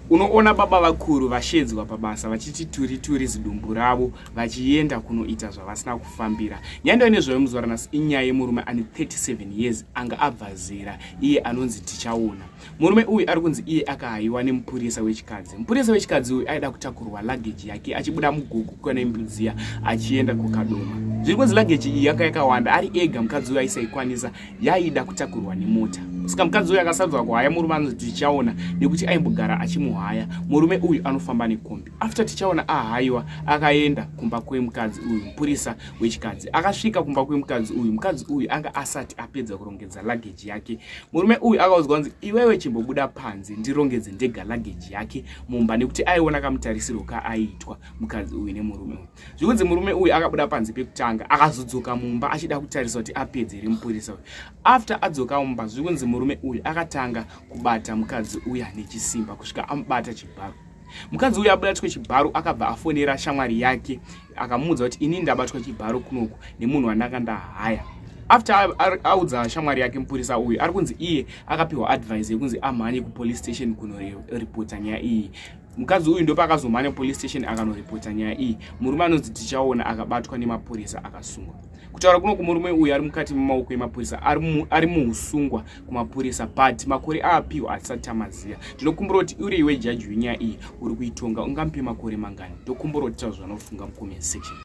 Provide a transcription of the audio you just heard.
Unoona baba vakuru vashedzwa pabasa vachiti turi zidumbu ravo vachienda kunoita zvavasina kufambira. Nyaya nezvayomuzwa nhasi inyaya yemurume ane 37 years anga abva zera, iye anonzi Tichaona. Murume uyu ari kunzi iye akahayiwa nemupurisa wechikadzi. Mupurisa wechikadzi uyu aida kutakurwa luggage yake achibuda mugugu kwana Imbudziya achienda kuKadoma. Zviri kunzi luggage iyi yakawanda, ari ega mukadzi uyu aisaikwanisa, yaida kutakurwa nemota. Saka mukadzi uyu akasadzwa kuhaya murume anonzi Tichaona nekuti aimbogara achimuhaya. Murume uyu anofamba nekombi. After Tichaona ahayiwa akaenda kumba kwemukadzi uyu, mupurisa wechikadzi. Akasvika kumba kwemukadzi uyu, mukadzi uyu anga asati apedza kurongedza luggage yake. Murume uyu akaudzwa kunzi iwewe chimbobuda panze ndirongedze ndega luggage yake mumba, nekuti aiona kamutarisiro kaaitwa mukadzi uyu nemurume uyu. Zvikunzi murume uyu akabuda panze pekutanga akazodzoka mumba achida kutarisa kuti apedze mupurisa uyu. After adzoka mumba, zvikunzi murume uyu akatanga kubata mukadzi uya nechisimba kusvika amubata chibharo. Mukadzi uyu abatwa chibharo akabva afonera shamwari yake akamuudza kuti ini ndabatwa chibharo kunoku nemunhu wandanga ndahaya. After audza shamwari yake mupurisa uyu, ari kunzi iye akapiwa advice yekunzi amhanye kupolice station kunoripota nyaya iyi. Mukadzi uyu ndopa akazomhanya police station akanoripota nyaya iyi. Murume anonzi Tichaona akabatwa nemapurisa akasungwa. Kutaura kuno kumurume uyu ari mukati memaoko emapurisa, ari muusungwa kumapurisa, but makore aapiwa asati amaziya. Ndinokumbura kuti uri iwe jaji wenyaya iyi uri kuitonga ungamupe makore mangani? Ndokumbura kuti taura zvanofunga mucomment section.